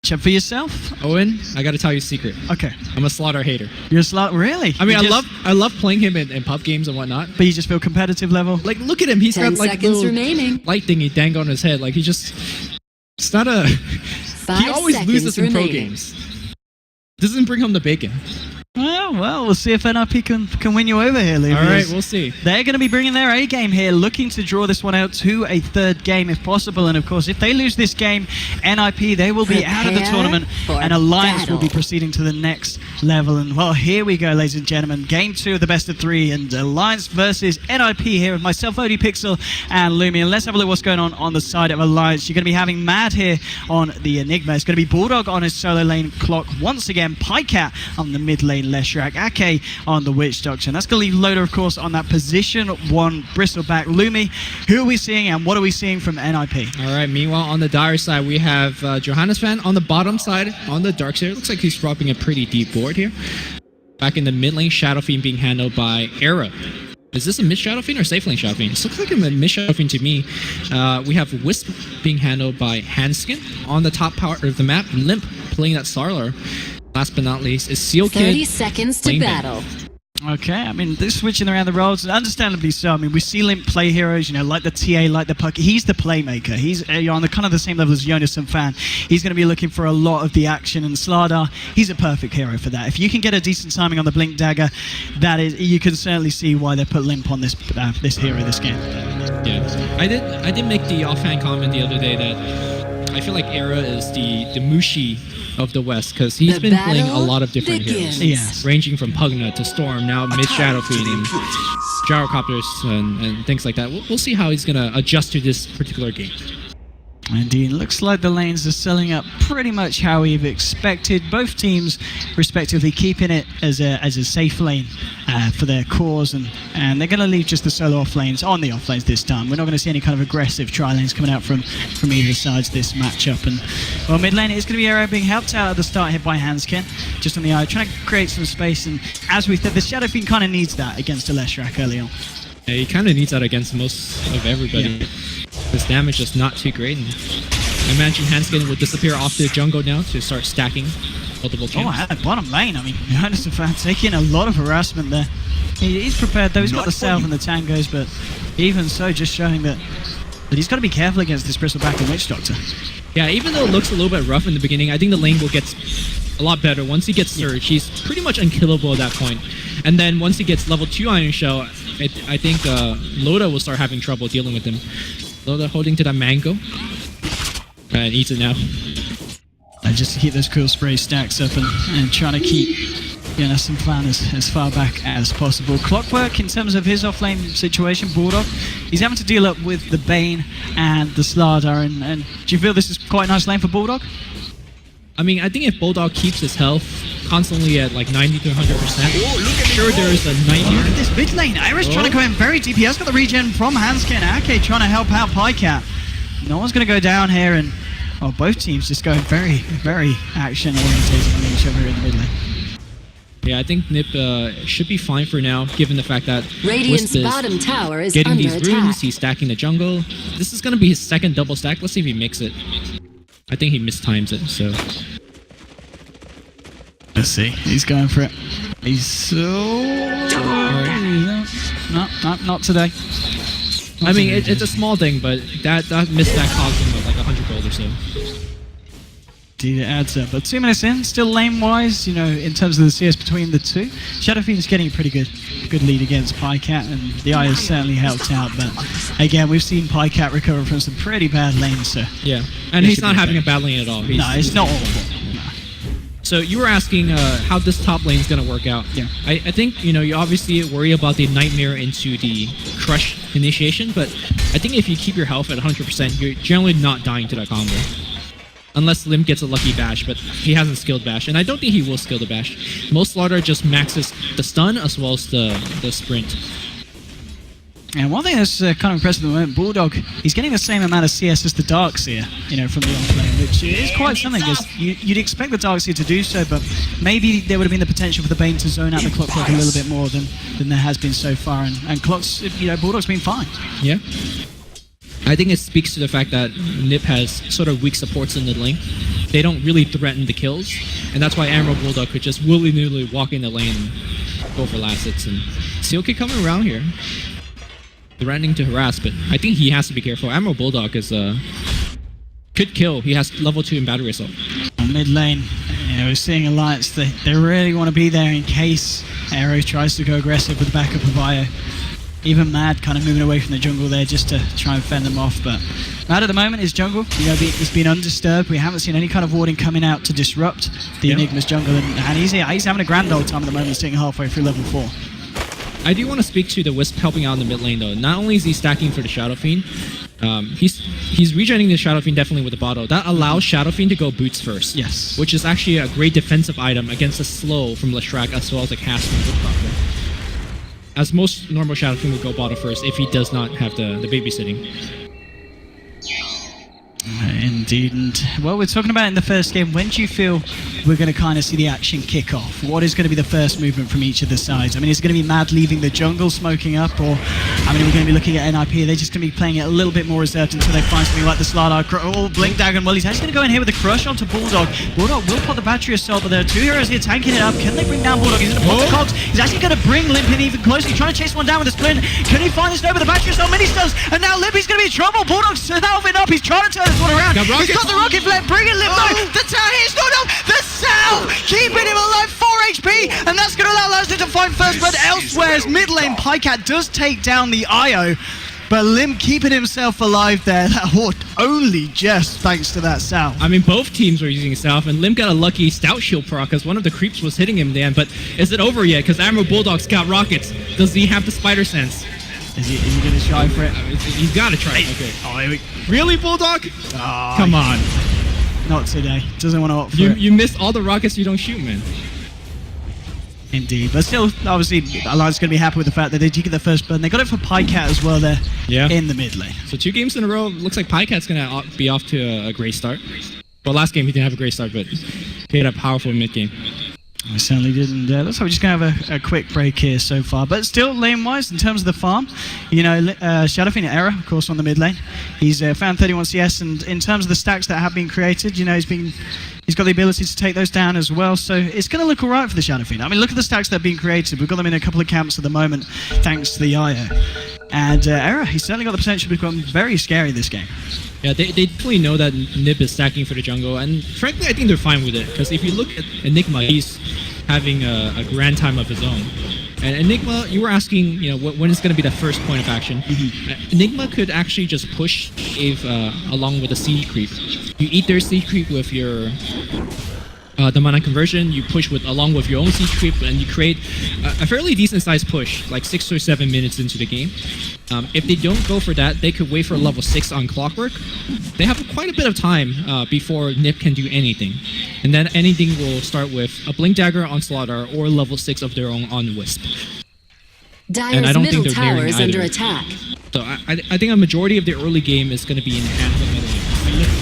matchup for yourself? Owen, I gotta tell you a secret. Okay. I'm a Slaughter hater. You're a Slaughter? Really? I mean, I love playing him in pub games and whatnot. But you just feel competitive level? Like, look at him. He's got like little remaining. light thingy dang on his head. Like, he just... It's not a... He always loses in pro games. Doesn't bring home the bacon. Well, we'll see if NiP can win you over here, Lumius. All right, we'll see. They're going to be bringing their A game here, looking to draw this one out to a third game if possible. And of course, if they lose this game, NiP, they will be out of the tournament, and Alliance will be proceeding to the next level. And well, here we go, ladies and gentlemen. Game 2 of the best of 3, and Alliance versus NiP here with myself, ODPixel, and Lumi. And let's have a look what's going on the side of Alliance. You're going to be having Mad here on the Enigma. It's going to be Bulldog on his solo lane, Clock once again, Pycat on the mid lane, Leshrac, Ake on the Witch Doctor. And that's going to leave Loader, of course, on that position 1 Bristleback. Lumi, who are we seeing and what are we seeing from NiP? All right, meanwhile, on the Dire side, we have Johannes Fan on the bottom side, on the dark side. Looks like he's dropping a pretty deep board here. Back in the mid lane, Shadow Fiend being handled by Era. Is this a mid Shadow Fiend or safe lane Shadow Fiend? This looks like a mid Shadow Fiend to me. We have Wisp being handled by Handskin. On the top part of the map, Limp playing that Sarlar. Last but not least is Seal Kid. 30 seconds to battle. Okay, I mean, they're switching around the roles, understandably so. I mean, we see Limp play heroes, you know, like the TA, like the Puck. He's the playmaker. He's on the kind of the same level as Jonas and Fan. He's going to be looking for a lot of the action, and Slardar, he's a perfect hero for that. If you can get a decent timing on the Blink Dagger, that is, you can certainly see why they put Limp on this hero this game. Yeah, I did make the offhand comment the other day that I feel like Era is the Mushi of the West, because he's been playing a lot of different heroes. Yes. Ranging from Pugna to Storm, now mid Shadow Fiend and Gyrocopters and things like that. We'll see how he's going to adjust to this particular game. Indeed, looks like the lanes are selling up pretty much how we've expected. Both teams, respectively, keeping it as a safe lane for their cores, and they're going to leave just the solo off lanes on the off lanes this time. We're not going to see any kind of aggressive tri lanes coming out from either sides this matchup. And well, mid lane is going to be Arrow being helped out at the start here by Handskin, just on the eye, trying to create some space. And as we said, the Shadow Fiend kind of needs that against a Leshrac early on. Yeah, he kind of needs that against most of everybody. Yeah. His damage is not too great, and I imagine Handskin would disappear off the jungle now to start stacking multiple champs. Oh, at bottom lane, I mean, Johannes and Fan taking a lot of harassment there. He's prepared though, he's got the Salve and the Tangos, but even so, just showing that he's got to be careful against this Bristleback and Witch Doctor. Yeah, even though it looks a little bit rough in the beginning, I think the lane will get a lot better. Once he gets Surge, he's pretty much unkillable at that point. And then once he gets level 2 Iron Shell, I think Loda will start having trouble dealing with him. Loda holding to that mango. And eats it now. Just to keep those cool spray stacks up and trying to keep Jonas and Fan as far back as possible. Clockwork, in terms of his off-lane situation, Bulldog, he's having to deal up with the Bane and the Slardar. And do you feel this is quite a nice lane for Bulldog? I mean, I think if Bulldog keeps his health constantly at like 90 to 100%, sure there's a nightmare. Look at this mid lane. Irish trying to go in very deep. He has got the regen from Handskin. Ake trying to help out Pycat. No one's going to go down here, and both teams just going very, very action orientated on each other in the mid lane. Yeah, I think NiP should be fine for now, given the fact that Radiant's bottom tower is getting under these attack. runes, he's stacking the jungle. This is going to be his second double stack. Let's see if he makes it. I think he mistimes it, so... Let's see. He's going for it. He's so... Not today. I mean, it's a small thing, but that misstack cost him like 100 gold or so. Indeed, it adds up. But 2 minutes in, still lane-wise, you know, in terms of the CS between the two. Shadow Fiend's getting a pretty good lead against Pycat, and the Eye has certainly helped out. But again, we've seen Pycat recover from some pretty bad lanes, so... Yeah, and he's not having a bad lane at all. No, it's not awful. So you were asking how this top lane is going to work out. Yeah. I think, you know, you obviously worry about the Nightmare into the Crush initiation, but I think if you keep your health at 100%, you're generally not dying to that combo. Unless Lim gets a lucky bash, but he hasn't skilled bash, and I don't think he will skill the bash. Most Slaughter just maxes the stun as well as the sprint. And one thing that's kind of impressive at the moment, Bulldog, he's getting the same amount of CS as the Darkseer, you know, from the on-lane, which is quite something, because you'd expect the Darkseer to do so, but maybe there would have been the potential for the Bane to zone out the Clockwork a little bit more than there has been so far, and Clock's, you know, Bulldog's been fine. Yeah. I think it speaks to the fact that NiP has sort of weak supports in the lane. they don't really threaten the kills, and that's why Emerald Bulldog could just willy-nilly walk in the lane and go for last hits. And Seal Kid coming around here, threatening to harass, but I think he has to be careful. Emerald Bulldog is could kill. He has level 2 in battery assault. On mid lane, we're seeing Alliance. They really want to be there in case Aero tries to go aggressive with the backup of Io. Even Mad kind of moving away from the jungle there just to try and fend them off. But Mad at the moment is jungle. He's been undisturbed. We haven't seen any kind of warding coming out to disrupt the Enigma's jungle. And he's having a grand old time at the moment, sitting halfway through level 4. I do want to speak to the Wisp helping out in the mid lane though. Not only is he stacking for the Shadow Fiend, he's regenerating the Shadow Fiend definitely with the bottle. That allows Shadow Fiend to go boots first. Yes. Which is actually a great defensive item against a slow from Leshrac as well as a cast from Woodcopter. As most normal Shadow Fiend would go bottle first if he does not have the babysitting. Indeed. And well, we're talking about in the first game, when do you feel we're going to kind of see the action kick off? What is going to be the first movement from each of the sides? I mean, is it going to be Mad leaving the jungle, smoking up, or I mean, are we going to be looking at NiP? Are they just going to be playing it a little bit more reserved until they find something like the Slardar? Oh, Blink Dagger. Well, he's actually going to go in here with a crush onto Bulldog. Bulldog will put the battery assault, but there are two heroes here tanking it up. Can they bring down Bulldog? He's going to put the cogs. He's actually going to bring Limp in even closer. He's trying to chase one down with a splint. Can he find this over the battery assault? Mini stuns, and now Limpy's going to be in trouble. Bulldog's salving up. He's trying to turn this one around. He's got the rocket flare, bring it, Limp. No, the tower he's not up. The salve keeping him alive, 4 HP, and that's going to allow Lesnar to find first blood elsewhere as mid lane Pycat does take down the Io. But Limp keeping himself alive there, that horde only just thanks to that salve. I mean, both teams were using salve, and Limp got a lucky stout shield proc because one of the creeps was hitting him then. But is it over yet? Because Admiral Bulldog's got rockets. Does he have the spider sense? Is he going to try for it? He's got to try. Okay. Oh, really, Bulldog? Oh, come on. Not today. Doesn't want to opt for it. You miss all the rockets you don't shoot, man. Indeed, but still, obviously, Alliance going to be happy with the fact that they did get the first burn. They got it for Pycat as well there in the mid lane. So 2 games in a row, looks like Pycat's going to be off to a great start. Well, last game he didn't have a great start, but he had a powerful mid game. We certainly didn't. Looks like we're just going to have a quick break here so far. But still, lane-wise, in terms of the farm, you know, Shadowfiend at Era, of course, on the mid lane. He's found 31 CS, and in terms of the stacks that have been created, you know, he's got the ability to take those down as well. So it's going to look all right for the Shadowfiend. I mean, look at the stacks that have been created. We've got them in a couple of camps at the moment, thanks to the IO. And Era, he's certainly got the potential to become very scary this game. Yeah, they definitely know that NiP is stacking for the jungle, and frankly, I think they're fine with it. Because if you look at Enigma, he's having a grand time of his own. And Enigma, you were asking, you know, when is going to be the first point of action? Enigma could actually just push Eve along with a siege creep. You eat their siege creep with your the mana conversion, you push along with your own siege creep, and you create a fairly decent sized push, like 6 or 7 minutes into the game. If they don't go for that, they could wait for level 6 on Clockwork. They have quite a bit of time before NiP can do anything. And then anything will start with a Blink Dagger on Slaughter or level 6 of their own on Wisp. Dyer's middle tower is under attack. So I think a majority of the early game is going to be in hand of the middle lane.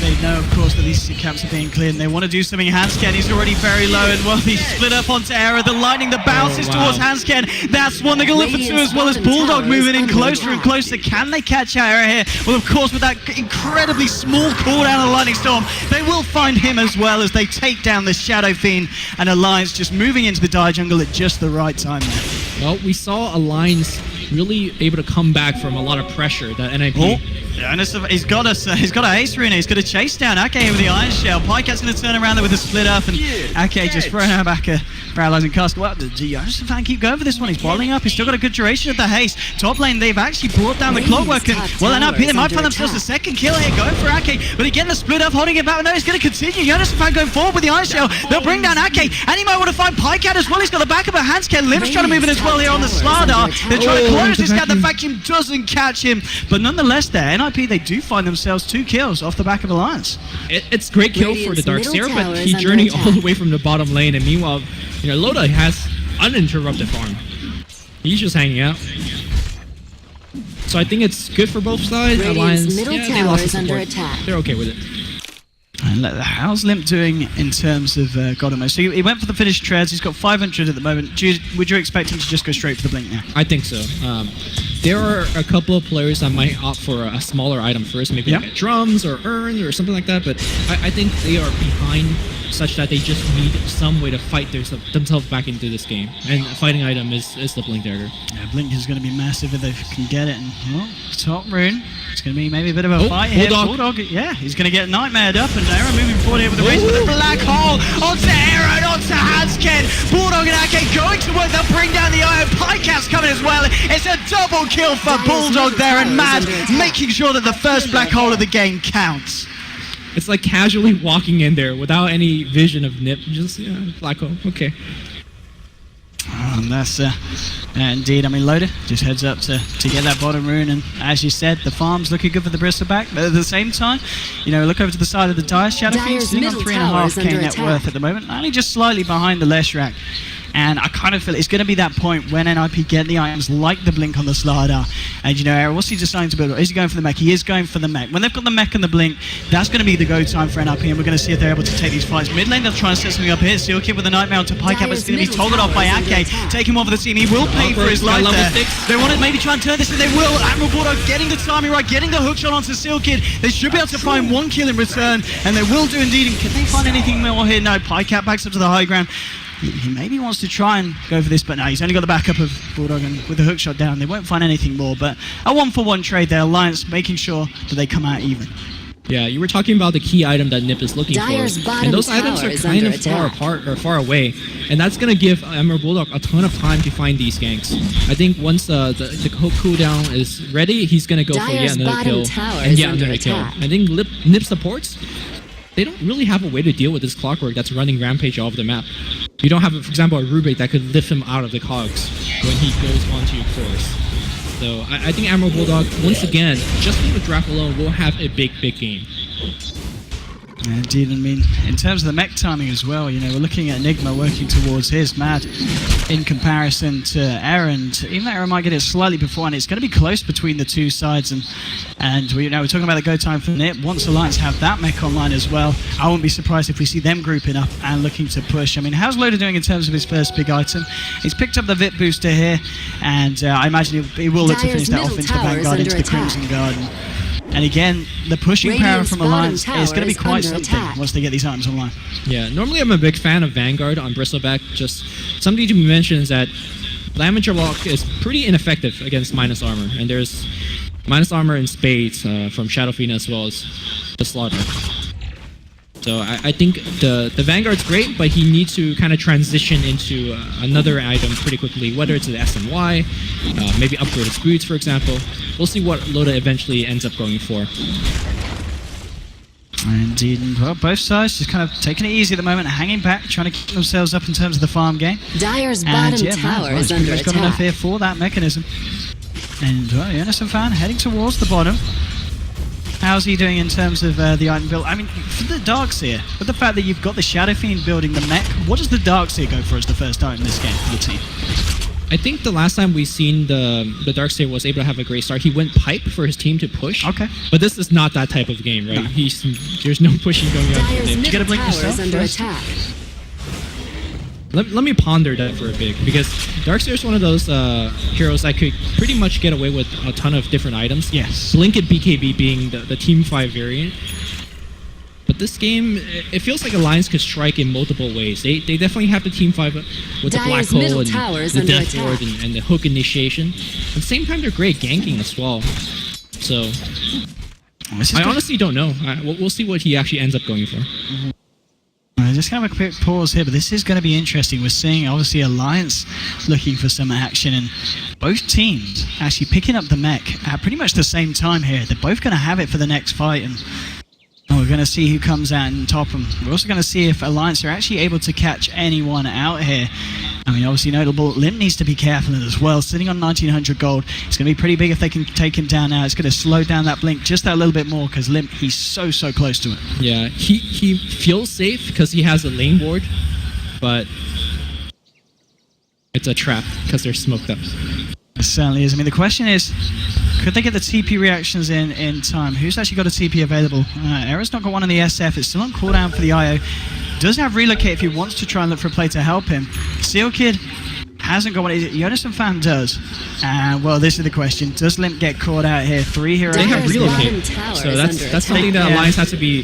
They know, of course, that these camps are being cleared, and they want to do something. Hansken, he's already very low, and well, he's split up onto Era. The lightning, the bounces towards Hansken. That's one they're going to look for 2, as well as Bulldog moving in closer and closer. Can they catch Era here? Well, of course, with that incredibly small cooldown of the Lightning Storm, they will find him as well as they take down the Shadow Fiend, and Alliance just moving into the Dire jungle at just the right time there. Well, we saw Alliance really able to come back from a lot of pressure that NiP. Oh. Yeah, and he's got an ace rune. He's got to chase down Ake with the Iron Shell. Pycat's going to turn around there with a split up, and Ake just throwing her back a paralyzing cast. Well, the Irish fan keep going for this one. He's bottling up. He's still got a good duration of the haste. Top lane, they've actually brought down the Clockwork, and well, NiP, they might find themselves a second kill here, going for Ake, but again, the split up, holding it back. No, he's going to continue. Jonas fan going forward with the Iron Shell. They'll bring down Ake, and he might want to find Pycat as well. He's got the back of a Hansken. Limp's trying to move in as well here on the Slardar. They're trying to close this gap. The vacuum doesn't catch him, but nonetheless, there, NiP, they do find themselves 2 kills off the back of Alliance. It's great kill for the Darkseer, but he journeyed all the way from the bottom lane, and meanwhile, you know, Loda has uninterrupted farm. He's just hanging out. So I think it's good for both sides. Alliance, middle they tower lost is the under support. attack. They're okay with it. And how's Limp doing in terms of Godamo? So he went for the finished treads. He's got 500 at the moment. Would you expect him to just go straight for the blink now? I think so. There are a couple of players that might opt for a smaller item first, maybe like drums or urn or something like that, but I think they are behind such that they just need some way to fight themselves back into this game. And a fighting item is the Blink Dagger. Yeah, Blink is going to be massive if they can get it. And well, top rune. It's going to be maybe a bit of a fight here. Bulldog, yeah, he's going to get nightmared up, and Arrow moving forward here with the race with the black hole onto Arrow and onto Hansken. Bulldog and Ake going to work. They'll bring down the Iron. Pyjamas coming as well. It's a double kill for Bulldog there, and Mad making sure that the first black hole of the game counts. It's like casually walking in there without any vision of NiP. Just, black hole. Okay. And that's indeed. I mean, Loader just heads up to get that bottom rune, and as you said, the farm's looking good for the Bristleback. But at the same time, look over to the side of the Dire. Shadow Fiend's sitting on 3.5k net worth at the moment, only just slightly behind the Leshrac. And I kind of feel it's going to be that point when NiP get the items like the Blink on the Slardar. And Arrow, what's he deciding to build? Is he going for the mech? He is going for the mech. When they've got the mech and the Blink, that's going to be the go time for NiP, and we're going to see if they're able to take these fights. Mid lane, they'll try and set something up here. Seal Kid with a Nightmare onto Pyjamas. It's going to be toggled off by Ake. Take him off of the team. He will pay for his life there. They want to maybe try and turn this, and they will. Admiral Bulldog getting the timing right, getting the hookshot onto Seal Kid. They should be able to find one kill in return, and they will do indeed. And can they find anything more here? No, Pycat backs up to the high ground. He maybe wants to try and go for this, but no, he's only got the backup of Bulldog, and with the hookshot down, they won't find anything more. But a 1-for-1 trade there, Alliance making sure that they come out even. Yeah, you were talking about the key item that NiP is looking for, and those items are kind of far apart or far away, and that's going to give Emerald Bulldog a ton of time to find these ganks. I think once the cooldown is ready, he's going to go for yet another kill and yet another kill. I think NiP supports, they don't really have a way to deal with this Clockwork that's running Rampage all over the map. You don't have, for example, a Rubik that could lift him out of the cogs when he goes onto your course. So I think Emerald Bulldog, once again, just with the draft alone, will have a big game. Indeed, I mean, in terms of the mech timing as well, we're looking at Enigma working towards his Mad in comparison to Aaron. Even though Aaron might get it slightly before, and it's going to be close between the two sides. And we're talking about the go time for NiP. Once Alliance have that mech online as well, I wouldn't be surprised if we see them grouping up and looking to push. I mean, how's Loader doing in terms of his first big item? He's picked up the VIP booster here, and I imagine he will look to finish that off into the Vanguard, into the Crimson Garden. And again, the pushing power from Alliance is going to be quite something once they get these items online. Yeah, normally I'm a big fan of Vanguard on Bristleback. Just something to mention is that Lamager Lock is pretty ineffective against minus armor, and there's minus armor in spades from Shadow Fiend as well as the Slaughter. So I think the Vanguard's great, but he needs to kind of transition into another item pretty quickly, whether it's the SNY, maybe upgrade his boots, for example. We'll see what Loda eventually ends up going for. Indeed, and well, both sides just kind of taking it easy at the moment, hanging back, trying to keep themselves up in terms of the farm game. Dire's bottom tower is under attack. Got enough here for that mechanism. And well, Yenison fan heading towards the bottom. How's he doing in terms of the item build? I mean, for the Darkseer, with the fact that you've got the Shadow Fiend building the mech, what does the Darkseer go for as the first item in this game for the team? I think the last time we seen the Darkseer was able to have a great start, he went pipe for his team to push. Okay. But this is not that type of game, right? No. There's no pushing going on. Did you get a blink yourself under attack. Let me ponder that for a bit, because Darkseer is one of those heroes that could pretty much get away with a ton of different items. Yes. Blink at BKB being the Team 5 variant. But this game, it feels like Alliance could strike in multiple ways. They definitely have the Team 5 with the Black Hole and the Death Ward and the Hook Initiation. At the same time, they're great ganking as well. So, I honestly don't know. We'll see what he actually ends up going for. Just kind of a quick pause here, but this is going to be interesting. We're seeing, obviously, Alliance looking for some action, and both teams actually picking up the mech at pretty much the same time here. They're both going to have it for the next fight, and we're going to see who comes out and top them. We're also going to see if Alliance are actually able to catch anyone out here. I mean, obviously notable, Limp needs to be careful as well. Sitting on 1900 gold, it's going to be pretty big if they can take him down now. It's going to slow down that blink just that little bit more, because Limp, he's so close to it. Yeah, he feels safe because he has a lane ward, but it's a trap because they're smoked up. It certainly is. I mean, the question is, Could they get the TP reactions in time? Who's actually got a TP available? Era's not got one on the SF. It's still on cooldown for the IO. Does have relocate if he wants to try and look for a play to help him. Seal Kid hasn't got one. Jonas and Fan does. Well, this is the question. Does Limp get caught out here? 3 heroes. They have relocate. So that's something that Alliance has to be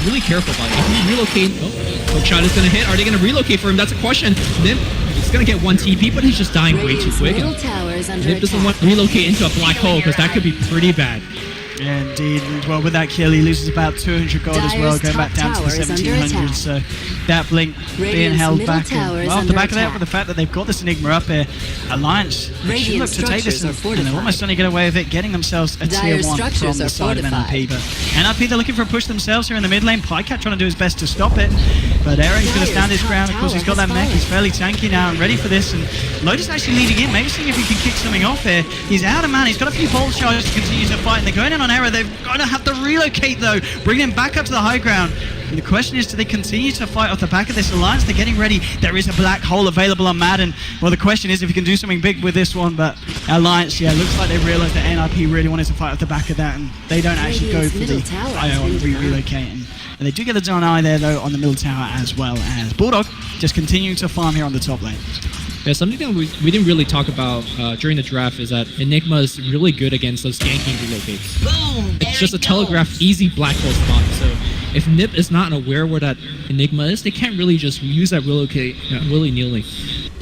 really careful about. If you relocate... Oh, hook shot is going to hit. Are they going to relocate for him? That's a question. Limp is going to get 1 TP, but he's just dying way too quick. Limp doesn't want to relocate into a black hole because that could be pretty bad. Yeah, indeed. Well, with that kill, he loses about 200 gold as well, going back down to the 1700s. So that blink being held back. Well, off the back of that, with the fact that they've got this Enigma up here, Alliance should look to take this and they're almost only get away with it, getting themselves a tier 1 from the side of NiP. But NiP, they're looking for a push themselves here in the mid lane. Pycat trying to do his best to stop it. But Aaron's going to stand his ground. Of course, he's got that mech. He's fairly tanky now and ready for this. And Lotus actually leading in, maybe seeing if he can kick something off here. He's out of mana. He's got a few bolt charges to continue to fight. And they're going in on Error. They've got to have to relocate though, bring him back up to the high ground. And the question is, do they continue to fight off the back of this Alliance? They're getting ready. There is a black hole available on Mad, and well, the question is if you can do something big with this one. But Alliance, yeah, looks like they realised that NiP really wanted to fight off the back of that, and they don't actually go for the IO on relocating. And they do get the Zone Eye there though on the middle tower, as well as Bulldog just continuing to farm here on the top lane. Yeah, something that we didn't really talk about during the draft is that Enigma is really good against those ganking relocates. Boom! It's just a telegraphed, easy black hole spot. So if NiP is not aware where that Enigma is, they can't really just use that relocate willy-nilly.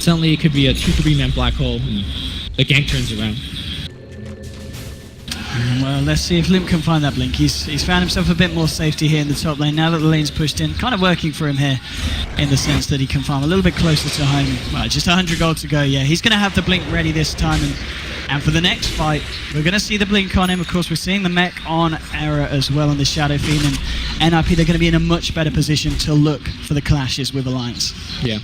Suddenly it could be a 2-3 man black hole and the gank turns around. Well, let's see if Limp can find that blink. He's found himself a bit more safety here in the top lane now that the lane's pushed in. Kind of working for him here in the sense that he can farm a little bit closer to home. Well, just 100 gold to go. Yeah, he's going to have the blink ready this time. And for the next fight, we're going to see the blink on him. Of course, we're seeing the mech on Error as well on the Shadow Fiend. And NiP, they're going to be in a much better position to look for the clashes with Alliance. Yeah.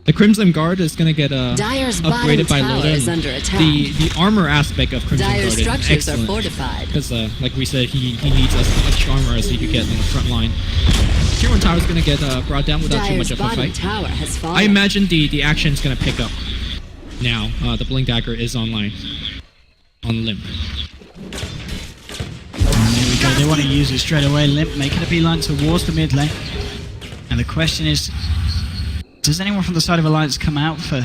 The Crimson Guard is going to get upgraded by Loda. The armor aspect of Crimson Guard is excellent. Because, like we said, he needs as much armor as he could get in the front line. Tier 1 tower is going to get brought down without too much of a fight. I imagine the action is going to pick up now. The Blink Dagger is online on Limp. There we go. They want to use it straight away. Limp making a beeline towards the mid lane. And the question is, does anyone from the side of Alliance come out for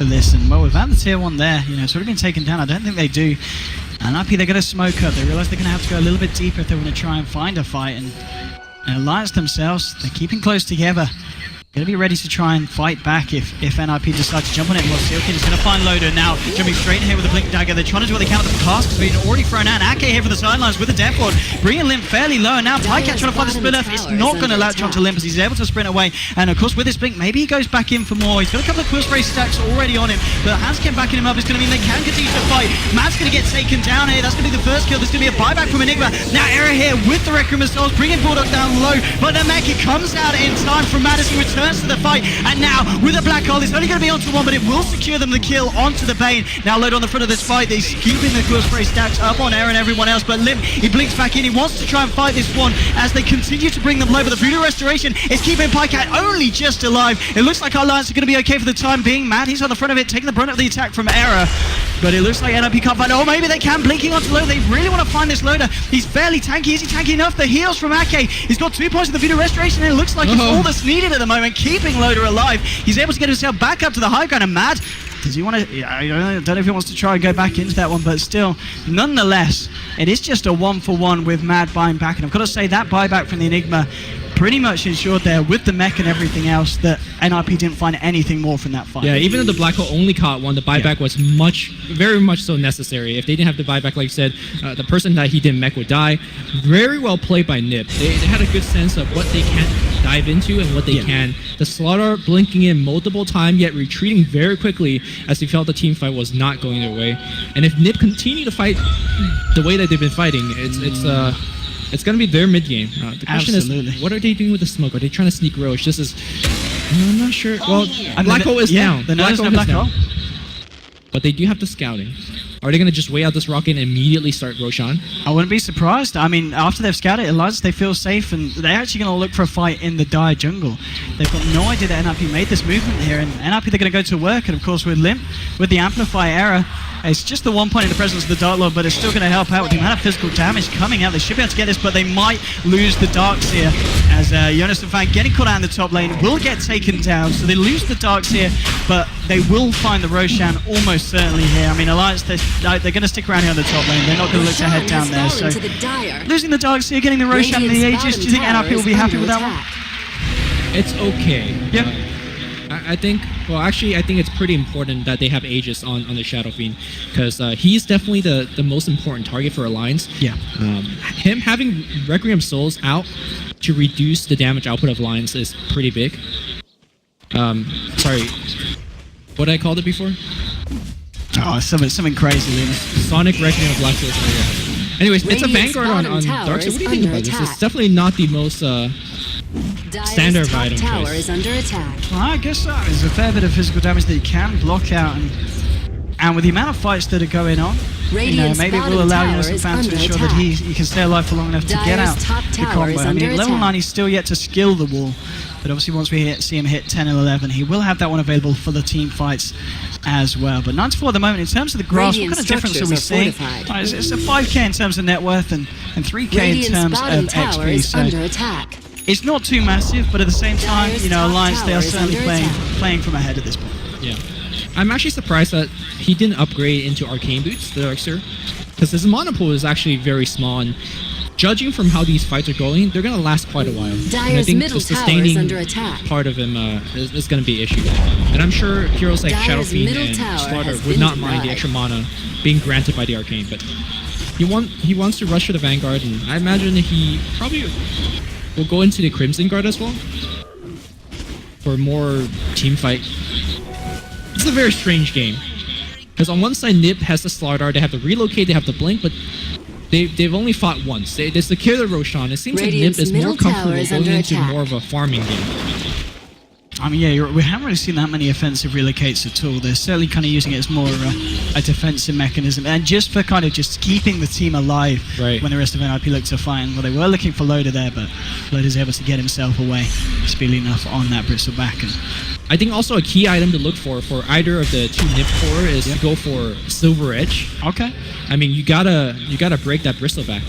this? And well, without the tier 1 there, you know, it's already been taken down. I don't think they do. And NiP, they're going to smoke up. They realise they're going to have to go a little bit deeper if they want to try and find a fight. And Alliance themselves, they're keeping close together. Going to be ready to try and fight back if NiP decides to jump on it. Well, Sealkid is going to find Loda now, jumping straight in here with the Blink Dagger. They're trying to do what they can with the cast because we've already thrown out. Ake here for the sidelines with the Death Ward, bringing Limp fairly low. And now Pycat trying to find the split earth. It's not going to latch onto Limp as he's able to sprint away. And of course, with his Blink, maybe he goes back in for more. He's got a couple of Quill Spray stacks already on him, but Hanscam backing him up is going to mean they can continue to fight. Matt's going to get taken down here. That's going to be the first kill. There's going to be a buyback from Enigma. Now Error here with the Requiem of Souls, bringing Bulldog down low. But the mech, it comes out in time from Matt as he returns to the fight. And now, with a black hole, it's only going to be onto 1, but it will secure them the kill onto the Bane. Now, Load on the front of this fight. He's keeping the Quill Spray stacks up on Air and everyone else, but Limp, he blinks back in. He wants to try and fight this one as they continue to bring them low, but the Voodoo Restoration is keeping Pycat only just alive. It looks like our Alliance are going to be okay for the time being. Matt, he's on the front of it, taking the brunt of the attack from Error. But it looks like NiP can't find it. Oh, maybe they can. Blinking onto Loda. They really want to find this Loda. He's fairly tanky. Is he tanky enough? The heals from Ake. He's got 2 points of the Voodoo Restoration, and it looks like it's all that's needed at the moment, keeping Loda alive. He's able to get himself back up to the high ground, and Mad, does he want to... Yeah, I don't know if he wants to try and go back into that one, but still, nonetheless, it is just a 1-for-1 with Mad buying back. And I've got to say, that buyback from the Enigma pretty much ensured there with the mech and everything else that NiP didn't find anything more from that fight. Yeah, even though the Black Hole only caught 1, the buyback was very much so necessary. If they didn't have the buyback, like you said, the person that he didn't mech would die. Very well played by NiP. They had a good sense of what they can dive into and what they can. The Slaughter blinking in multiple times, yet retreating very quickly as he felt the team fight was not going their way. And if NiP continue to fight the way that they've been fighting, it's going to be their mid game. The question is, what are they doing with the smoke? Are they trying to sneak Roche? This is... I'm not sure. Well, Black Hole is down. Black Hole is down. But they do have the scouting. Are they going to just wait out this rocket and immediately start Roshan? I wouldn't be surprised. I mean, after they've scouted Alliance, they feel safe, and they're actually going to look for a fight in the dire jungle. They've got no idea that NiP made this movement here, and NiP, they're going to go to work, and of course with Limp, with the Amplify error, it's just the 1 point in the presence of the Dark Lord, but it's still going to help out with the amount of physical damage coming out. They should be able to get this, but they might lose the Darks here, as Jonas and Fan getting caught out in the top lane will get taken down, so they lose the Darks here, but they will find the Roshan almost certainly here. I mean, Alliance, they're going to stick around here on the top lane. They're not going to look to head down there, so losing the Darks here, getting the Roshan and the Aegis, do you think NiP will be happy with that one? It's okay. Yeah. I think, well, actually, I think it's pretty important that they have Aegis on the Shadow Fiend, because he's definitely the most important target for Alliance. Yeah. Him having Requiem Souls out to reduce the damage output of Alliance is pretty big. Sorry, what did I call it before? Oh, something crazy, Linus. Sonic Requiem of Black Souls. Yeah. Anyways, it's a Vanguard on Darkseid. What do you think about this? It's definitely not the most standard item choice. Well, I guess so. There's a fair bit of physical damage that you can block out, and with the amount of fights that are going on, you know, maybe it will allow Jonas and Fan to ensure that he can stay alive for long enough to get out the combo. I mean, level 9, he's still yet to skill the wall, but obviously once we see him hit 10 and 11, he will have that one available for the team fights as well. But 94 at the moment, in terms of the grass, what kind of difference are we seeing? It's a 5k in terms of net worth and 3k in terms of XP, so it's not too massive, but at the same time, you know, Alliance, they are certainly playing from ahead at this point. Yeah. I'm actually surprised that he didn't upgrade into Arcane Boots, the Darkster, because his mana pool is actually very small, and judging from how these fights are going, they're going to last quite a while. And I think the sustaining part of him is going to be an issue. And I'm sure heroes like Shadow Fiend and Slaughter would not mind the extra mana being granted by the Arcane, but he wants to rush for the Vanguard, and I imagine he probably will go into the Crimson Guard as well for more team fight. It's a very strange game, because on one side NiP has the Slardar, they have to relocate, they have to blink, but they've only fought once. They secure the Roshan. It seems like NiP is more comfortable going into more of a farming game. I mean, yeah, we haven't really seen that many offensive relocates at all. They're certainly kind of using it as more a defensive mechanism, and just for kind of just keeping the team alive when the rest of NiP look to fight. Well, they were looking for Loda there, but Loda's able to get himself away speedily enough on that Bristleback. And I think also a key item to look for either of the two NiP core is to go for Silver Edge. Okay. I mean, you gotta break that Bristleback.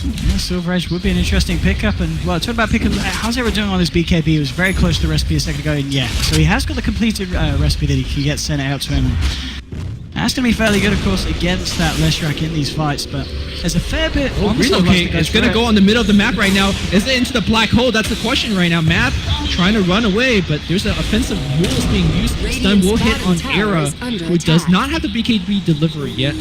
Yeah, Silver Edge would be an interesting pickup, and well, talking about pickup, how's Era doing on this BKB? He was very close to the recipe a second ago, and yeah, so he has got the completed recipe that he can get sent out to him. That's going to be fairly good, of course, against that Leshrac in these fights, but there's a fair bit... relocate. It's going to go on the middle of the map right now. Is it into the black hole? That's the question right now. Map trying to run away, but there's an offensive rules being used. Stun will hit on Era, who does not have the BKB delivery yet.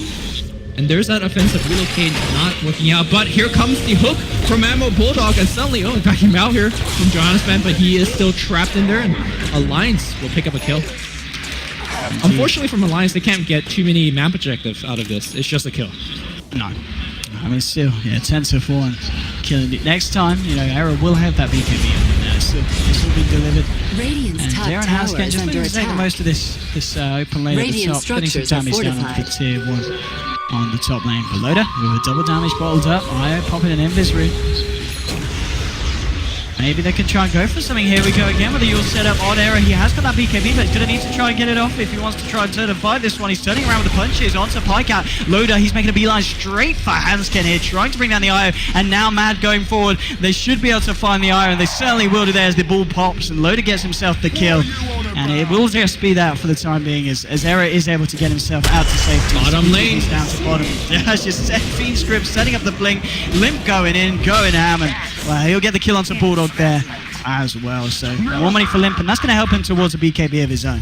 And there's that offensive relocate not working out, but here comes the hook from Ammo Bulldog, and suddenly, in fact, him out here from Johannes Man, but he is still trapped in there, and Alliance will pick up a kill. Unfortunately from Alliance, they can't get too many map objectives out of this. It's just a kill. No. I mean, still, yeah, 10-4 and killing it. Next time, you know, Era will have that BKB in there, so this will be delivered. Radiant's top Darren tower Haskin just looking to take the most of this open lane at the top, putting some damage down onto the tier 1 on the top lane. But Loda with a double damage bottled up. IO popping an Invis root. Maybe they can try and go for something. Here we go again with the Yule setup on Era. He has got that BKB, but he's going to need to try and get it off if he wants to try and turn and fight this one. He's turning around with the punches onto Pycat. Loda, he's making a beeline straight for Hanskin here, trying to bring down the IO, and now Mad going forward. They should be able to find the IO, and they certainly will do there as the ball pops, and Loda gets himself the kill. And it will just be that for the time being, as Era is able to get himself out to safety. Bottom lane. He's down to bottom. That's just Fiend Script setting up the blink. Limp going in, going ham, and well, he'll get the kill onto Bulldog there as well. So more money for Limp, and that's going to help him towards a BKB of his own.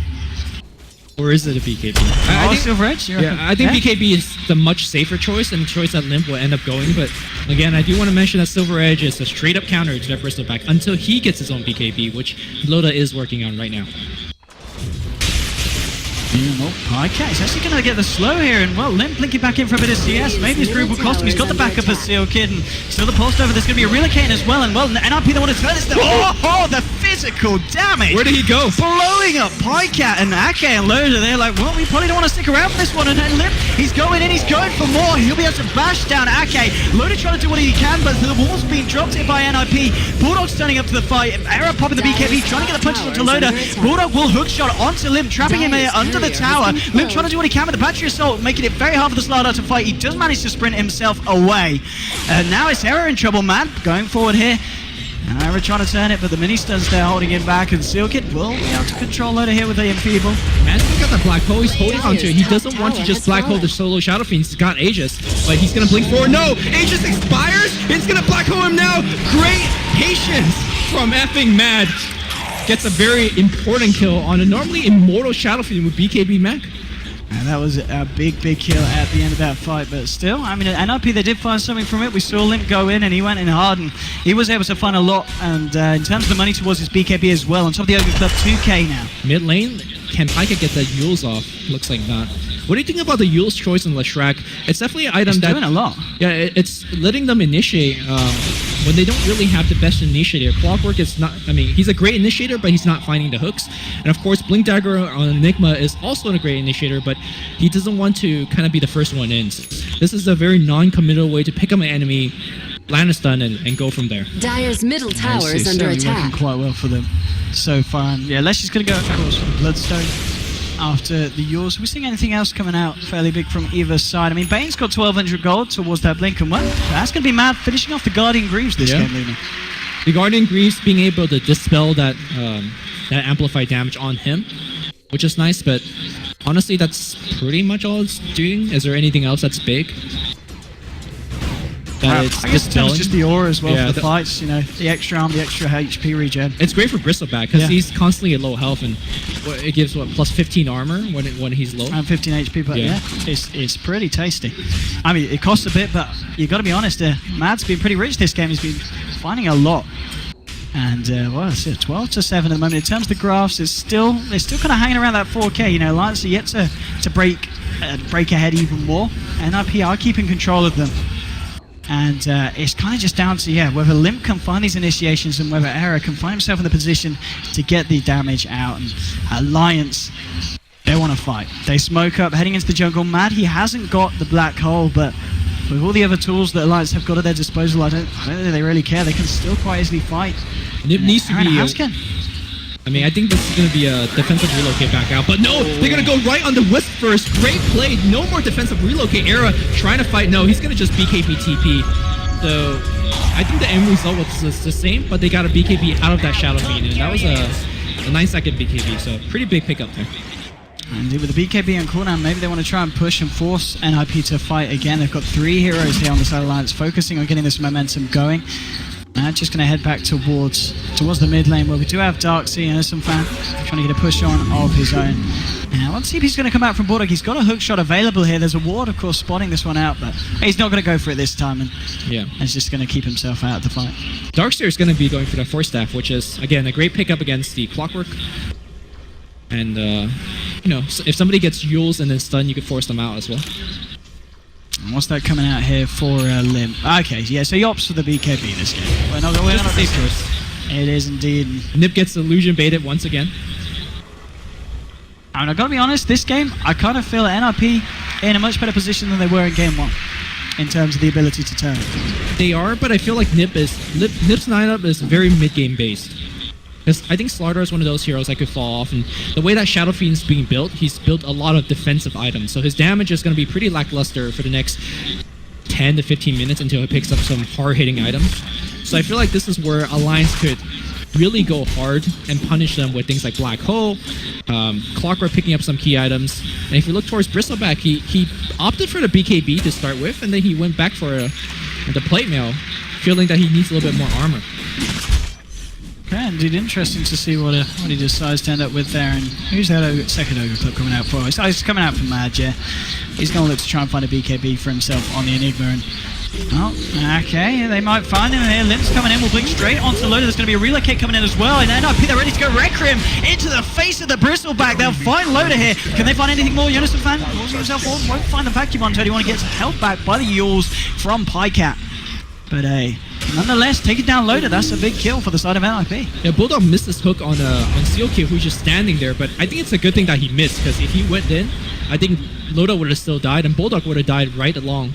Or is it a BKB? I think Silver Edge? I think BKB is the much safer choice, and the choice that Limp will end up going. But again, I do want to mention that Silver Edge is a straight up counter to that Bristleback until he gets his own BKB, which Loda is working on right now. Okay, he's actually going to get the slow here, and well, Limp blinking back in for a bit of CS. Maybe his group will cost him. He's got the backup of Seal Kid, and still the pulse over. There's going to be a relocating as well, and well, NiP, they want to turn this. Oh, the fizz critical damage. Where did he go? Blowing up Pycat and Ake and Loda. They're like, well, we probably don't want to stick around for this one. And then Limp, he's going in, he's going for more. He'll be able to bash down Ake. Loda trying to do what he can, but the wall's being dropped here by NiP. Bulldog's turning up to the fight. Era popping the BKB, trying to get the punches onto Loda. Bulldog will hook shot onto Limp, trapping him here under the tower. Limp trying to do what he can with the battery assault, making it very hard for the Slardar to fight. He does manage to sprint himself away. Now it's Era in trouble, man. Going forward here. And Era trying to turn it, but the mini stun's there holding him back, and Silkit will be able to control Loda here with the Enfeeble. Man's got the Black Hole, he's holding onto it. He doesn't want to just Black Hole the solo Shadow Fiends. He's got Aegis, but he's gonna blink forward. No! Aegis expires! It's gonna Black Hole him now! Great patience from effing Mad. Gets a very important kill on a normally immortal Shadow Fiend with BKB mech. And that was a big kill at the end of that fight, but still, I mean, at NiP, they did find something from it. We saw Limp go in, and he went in hard, and he was able to find a lot, and in terms of the money towards his BKB as well, on top of the Ogre Club, 2k now. Mid lane, can Pyka get the Yules off? Looks like not. What do you think about the Yules choice in Leshrac? It's definitely an item doing a lot. Yeah, it's letting them initiate when they don't really have the best initiator. Clockwork is not, I mean, he's a great initiator, but he's not finding the hooks. And of course, Blink Dagger on Enigma is also a great initiator, but he doesn't want to kind of be the first one in. This is a very non-committal way to pick up an enemy, land a stun, and go from there. Dire's middle tower is under attack. Working quite well for them so far. And yeah, Lesh is going to go, of course, for the Bloodstone after the Yours. Are we seeing anything else coming out fairly big from either side? I mean, Bane's got 1,200 gold towards that Blink, and well, that's going to be Mad finishing off the Guardian Greaves this game, Luna. The Guardian Greaves being able to dispel that that amplified damage on him, which is nice, but honestly, that's pretty much all it's doing. Is there anything else that's big? I guess it's just the aura as well for the fights, you know, the extra arm, the extra HP regen. It's great for Bristleback because he's constantly at low health, and it gives what, plus 15 armor when he's low. And 15 HP, but it's pretty tasty. I mean, it costs a bit, but you got to be honest, Mad's been pretty rich this game. He's been finding a lot. And well, it's 12-7 at the moment. In terms of the graphs, they're still kind of hanging around that 4K. You know, Alliance are yet to break ahead even more. And NiP are keeping control of them. And it's kind of just down to, whether Limp can find these initiations and whether Era can find himself in the position to get the damage out. And Alliance, they want to fight. They smoke up, heading into the jungle. Mad, he hasn't got the black hole, but with all the other tools that Alliance have got at their disposal, I don't think they really care. They can still quite easily fight. And it needs to be... I mean, I think this is going to be a defensive relocate back out, but no, they're going to go right on the Wisp first. Great play. No more defensive relocate. Era trying to fight. No, he's going to just BKB TP. So I think the end result was the same, but they got a BKB out of that Shadow Fiend, and that was a 9-second BKB, so pretty big pickup there. And with the BKB on cooldown, maybe they want to try and push and force NiP to fight again. They've got 3 heroes here on the side Alliance, focusing on getting this momentum going. Just going to head back towards the mid lane, where we do have Darksea and some fan trying to get a push on of his own. Now, let's see if he's going to come out from Bulldog. He's got a hook shot available here. There's a ward, of course, spotting this one out, but he's not going to go for it this time, and he's just going to keep himself out of the fight. Darkseer is going to be going for the Force Staff, which is, again, a great pickup against the Clockwork. And, you know, if somebody gets Yules and then stun, you can force them out as well. And what's that coming out here for Limp? Okay, yeah, so he opts for the BKB this game. We're not safe choice. It is indeed. NiP gets illusion baited once again. I mean, I've got to be honest, this game, I kind of feel NiP in a much better position than they were in game 1 in terms of the ability to turn. They are, but I feel like NiP's lineup is very mid-game based. Because I think Slardar is one of those heroes that could fall off, and the way that Shadow Fiend's being built, he's built a lot of defensive items, so his damage is going to be pretty lackluster for the next 10 to 15 minutes until he picks up some hard-hitting items. So I feel like this is where Alliance could really go hard and punish them with things like Black Hole, Clockwork picking up some key items, and if you look towards Bristleback, he opted for the BKB to start with, and then he went back for the plate mail, feeling that he needs a little bit more armor. Okay, indeed, interesting to see what he decides to end up with there. And who's that second Ogre Club coming out for? He's coming out from Mad, yeah. He's going to look to try and find a BKB for himself on the Enigma. And, oh, okay, they might find him here. Limp's coming in, will blink straight onto Loda. There's going to be a relocate coming in as well. And NiP, they're ready to go Requiem into the face of the Bristleback. They'll find Loda here. Can they find anything more? Jonas fan himself won't find the vacuum on, so he want to get some health back by the Yules from Pycat. But hey, Nonetheless, taking down Loda, that's a big kill for the side of NiP. Yeah, Bulldog missed his hook on Sealkid, who's just standing there, but I think it's a good thing that he missed, because if he went in, I think Loda would have still died, and Bulldog would have died right along.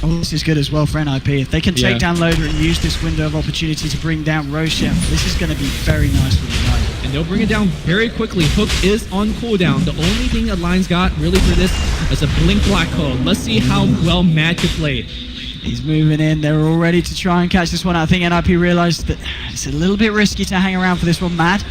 Oh, this is good as well for NiP. If they can take down Loda and use this window of opportunity to bring down Roshan, this is going to be very nice for the night. And they'll bring it down very quickly. Hook is on cooldown. The only thing that Lions got really for this is a blink black hole. Let's see how well Mad could play it. He's moving in. They're all ready to try and catch this one. I think NiP realized that it's a little bit risky to hang around for this one. Mad,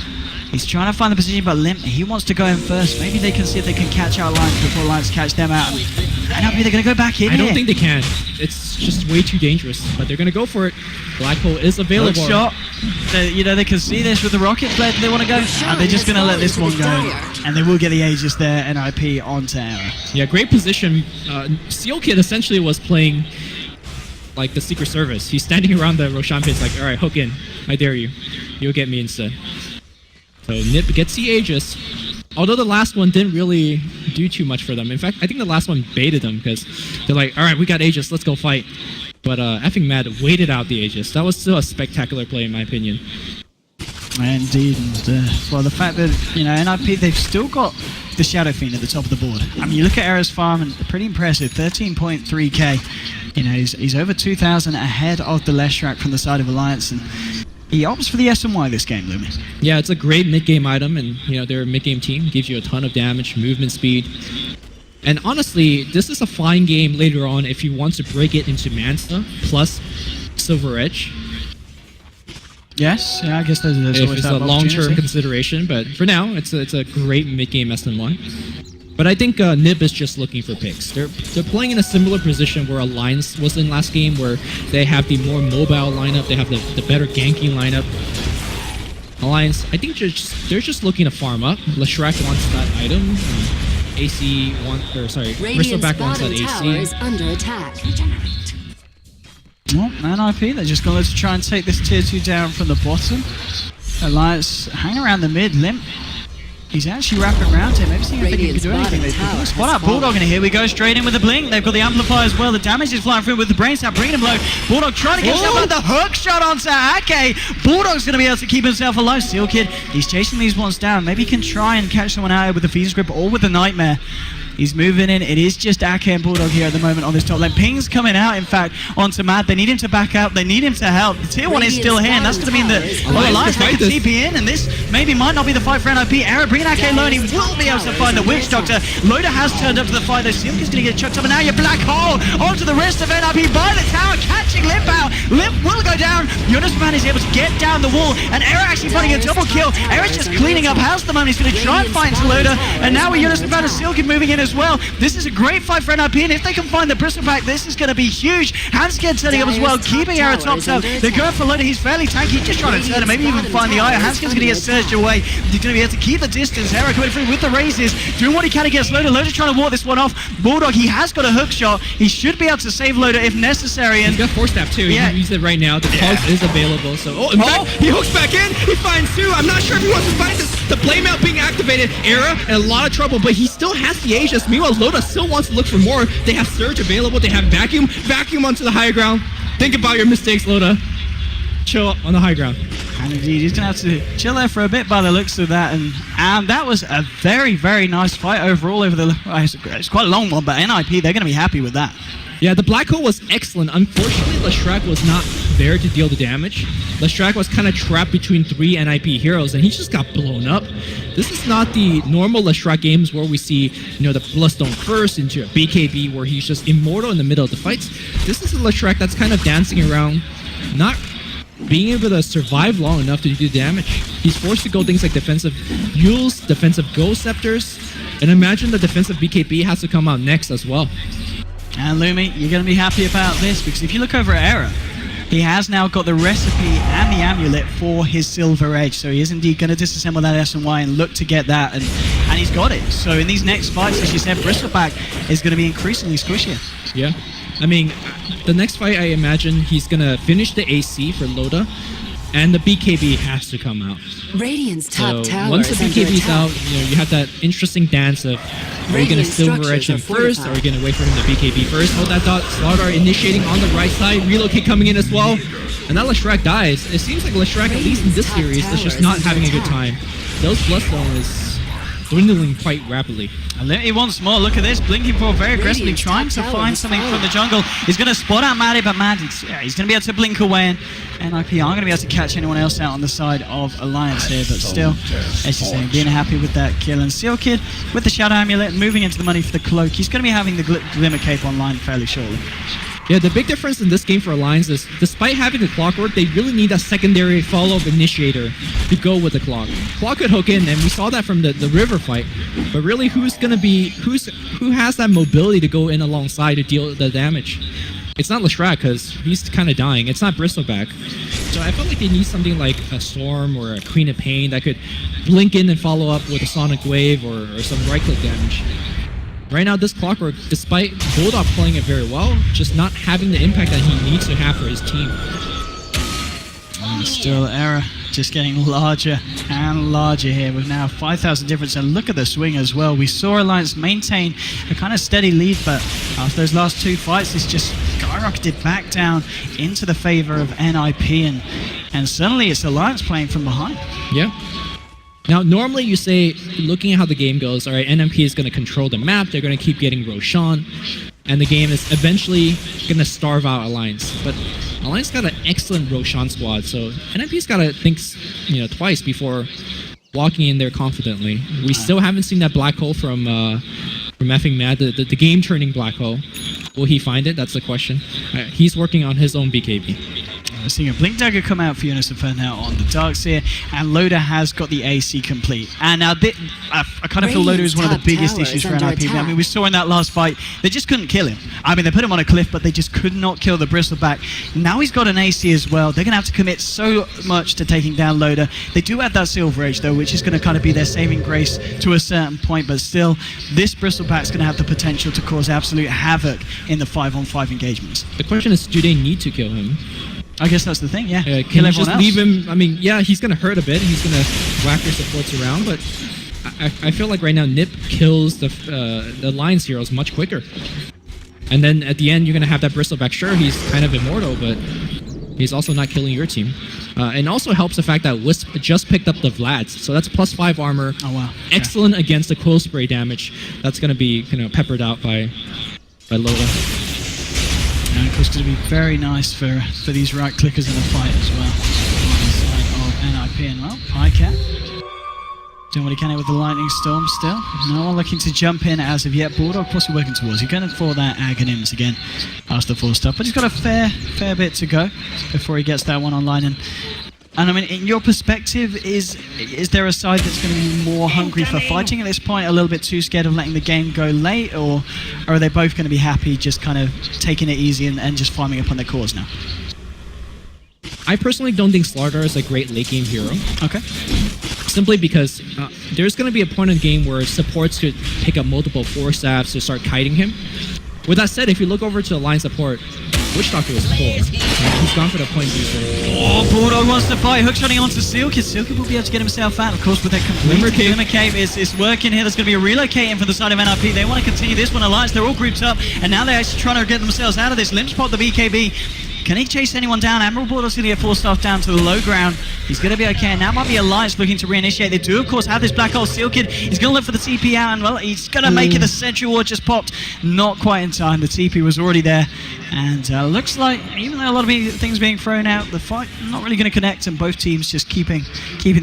he's trying to find the position, but Limp, he wants to go in first. Maybe they can see if they can catch out Lions before Lions catch them out. NiP, they're going to go back in. I don't think they can. It's just way too dangerous, but they're going to go for it. Black hole is available. Good shot. They can see this with the rocket blade. They want to go, and they're just going to let this one go. And they will get the Aegis there, NiP onto Era. Yeah, great position. Sealkid essentially was playing like the Secret Service. He's standing around the Roshan pits like, all right, hook in. I dare you. You'll get me instead. So NiP gets the Aegis. Although the last one didn't really do too much for them. In fact, I think the last one baited them because they're like, all right, we got Aegis, let's go fight. But effing Mad waited out the Aegis. That was still a spectacular play in my opinion. Indeed, and well, the fact that, you know, NiP, they've still got the Shadow Fiend at the top of the board. I mean, you look at Era's farm, and pretty impressive, 13.3k. You know, he's over 2,000 ahead of the Leshrac from the side of Alliance, and he opts for the S&Y this game, Lumi. Yeah, it's a great mid-game item, and, you know, their mid-game team gives you a ton of damage, movement speed. And honestly, this is a fine game later on if you want to break it into Mansa plus Silver Edge. Yes, yeah, I guess there's if always it's that a long-term consideration, but for now, it's a great mid-game S&Y. But I think NiP is just looking for picks. They're playing in a similar position where Alliance was in last game, where they have the more mobile lineup, they have the better ganking lineup. Alliance, I think they're just looking to farm up. Leshrac wants that item. Bristleback wants that AC. Is under attack. Well, NiP, they're just going to try and take this tier 2 down from the bottom. Alliance hang around the mid. Limp, he's actually wrapping around him. Maybe seeing if they can do anything. They can spot out Bulldog, and here we go straight in with the blink. They've got the amplifier as well. The damage is flying through with the brain stab, bringing him low. Bulldog trying to get shot, but the hook shot onto Ake. Bulldog's going to be able to keep himself alive. Sealkid, he's chasing these ones down. Maybe he can try and catch someone out with the Phoenix Grip or with the Nightmare. He's moving in. It is just Ake and Bulldog here at the moment on this top lane. Ping's coming out, in fact, onto Mad. They need him to back up. They need him to help. The tier 1 is still here, and that's going to mean that Alliance can TP in, and this maybe might not be the fight for NiP. Era bringing Ake low, and he will be able to find the Witch Doctor. Loda has turned up to the fight, though. Sealkid's going to get chucked up, and now your black hole onto the wrist of NiP by the tower, catching Limp out. Limp will go down. Man is able to get down the wall, and Era actually finding a double kill. Era's just cleaning up house at the moment. He's going to try and fight into Loda, and now with Jonas and Sealkid moving in as well. This is a great fight for NiP, and if they can find the Bristleback, this is going to be huge. Handscared turning up as well, keeping Era topped up. They're going for Loda. He's fairly tanky. He's just trying to turn him, maybe even find the eye. Handscared's going to get surged away. He's going to be able to keep the distance. Era coming through with the raises, doing what he can against Loda. Loda's trying to walk this one off. Bulldog, he has got a hook shot. He should be able to save Loda if necessary. And he's got force stab too. Yeah. He can use it right now. The Pugs is available. So, in fact, he hooks back in. He finds two. I'm not sure if he wants to find this. The blame out being activated. Era in a lot of trouble, but he still has the Aegis. Meanwhile, Loda still wants to look for more. They have Surge available. They have Vacuum onto the high ground. Think about your mistakes, Loda. Chill on the high ground. And indeed, he's going to have to chill there for a bit by the looks of that. And that was a very, very nice fight overall. It's quite a long one, but NiP, they're going to be happy with that. Yeah, the black hole was excellent. Unfortunately, Leshrac was not there to deal the damage. Leshrac was kind of trapped between 3 NiP heroes, and he just got blown up. This is not the normal Leshrac games where we see, you know, the Bloodstone first into a BKB where he's just immortal in the middle of the fights. This is a Leshrac that's kind of dancing around, not being able to survive long enough to do damage. He's forced to go things like defensive Yules, defensive Ghost Scepters, and imagine the defensive BKB has to come out next as well. And Lumi, you're going to be happy about this, because if you look over at Era, he has now got the recipe and the amulet for his Silver Edge, so he is indeed going to disassemble that S&Y and look to get that, and he's got it. So in these next fights, as you said, Bristleback is going to be increasingly squishier. Yeah, I mean, the next fight, I imagine he's going to finish the AC for Loda, and the BKB has to come out. Radiant's top So tower once the is under BKB's attack. out, you have that interesting dance of, are you going to Radiant Silver Edge him structures first, are or are you going to wait for him to BKB first? Oh, that dot Slardar initiating on the right side, relocate coming in as well, and that Leshrac dies. It seems like Leshrac, at least in this series, is just not having a good time. Those Bloodstone is dwindling quite rapidly. He wants more. Look at this. Blinking Ball very aggressively trying to find something from the jungle. He's going to spot out Maddie, but Maddie's, he's going to be able to blink away. And NiP aren't going to be able to catch anyone else out on the side of Alliance here. But still, as you say, being happy with that kill. And Seal Kid with the Shadow Amulet moving into the money for the Cloak. He's going to be having the Glimmer Cape online fairly shortly. Yeah, the big difference in this game for Alliance is, despite having the Clockwork, they really need a secondary follow-up initiator to go with the Clock. Clock could hook in, and we saw that from the River fight. But really, who has that mobility to go in alongside to deal the damage? It's not Leshrac, because he's kind of dying. It's not Bristleback. So I felt like they need something like a Storm or a Queen of Pain that could blink in and follow up with a Sonic Wave or some right-click damage. Right now, this Clockwork, despite Bulldog playing it very well, just not having the impact that he needs to have for his team. And still, Error just getting larger and larger here with now 5,000 difference. And look at the swing as well. We saw Alliance maintain a kind of steady lead, but after those last two fights, it's just skyrocketed back down into the favor of NiP. And suddenly, it's Alliance playing from behind. Yeah. Now, normally you say, looking at how the game goes, all right, NiP is going to control the map, they're going to keep getting Roshan, and the game is eventually going to starve out Alliance. But Alliance got an excellent Roshan squad, so NiP's got to think twice before walking in there confidently. We still haven't seen that black hole from effing Mad, the game-turning black hole. Will he find it? That's the question. He's working on his own BKB. We're seeing a Blink Dagger come out for Unicypher now on the Darkseer, and Loader has got the AC complete. And now I kind of feel Loader is one of the biggest issues for NiP. I mean, we saw in that last fight, they just couldn't kill him. I mean, they put him on a cliff, but they just could not kill the Bristleback. Now he's got an AC as well. They're going to have to commit so much to taking down Loader. They do have that Silver Edge, though, which is going to kind of be their saving grace to a certain point. But still, this Bristleback's going to have the potential to cause absolute havoc in the 5-on-5 engagements. The question is, do they need to kill him? I guess that's the thing, yeah. Can you just leave him? I mean, yeah, he's going to hurt a bit. He's going to whack your supports around, but I feel like right now NiP kills the Alliance heroes much quicker. And then at the end, you're going to have that Bristleback. Sure, he's kind of immortal, but he's also not killing your team. And also helps the fact that Wisp just picked up the Vlads, so that's +5 armor. Oh, wow. Excellent against the Quill Spray damage. That's going to be peppered out by Loda. And of course, it's going to be very nice for these right clickers in the fight as well. On the side of NiP, and well, Pycat doing what he can here with the Lightning Storm still. No one looking to jump in as of yet. Bulldog possibly working towards. He's going for that Aghanims again after the 4 stuff, but he's got a fair bit to go before he gets that one online. And I mean, in your perspective, is there a side that's going to be more hungry for fighting at this point, a little bit too scared of letting the game go late, or are they both going to be happy just kind of taking it easy and just farming up on their cores now? I personally don't think Slardar is a great late game hero. Okay. Simply because there's going to be a point in the game where supports could pick up multiple 4 staffs to start kiting him. With that said, if you look over to the line support, Witch Doctor was poor. He's gone for the point booster. Oh, Bulldog wants to fight. Hook's running onto Sealkid. Sealkid will be able to get himself out, of course, with that complete Glimmer Cape. It's working here. There's going to be a relocating from the side of NiP. They want to continue this one. Alliance, they're all grouped up, and now they're actually trying to get themselves out of this. Limp spot the BKB. Can he chase anyone down? Admiral Bulldog's going to get 4 staff down to the low ground. He's going to be okay. And that might be Alliance looking to reinitiate. They do, of course, have this Black Hole Sealkid. He's going to look for the TP out, and well, he's going to make it. The Sentry Ward just popped. Not quite in time. The TP was already there. And looks like, even though a lot of things being thrown out, the fight not really going to connect, and both teams just keeping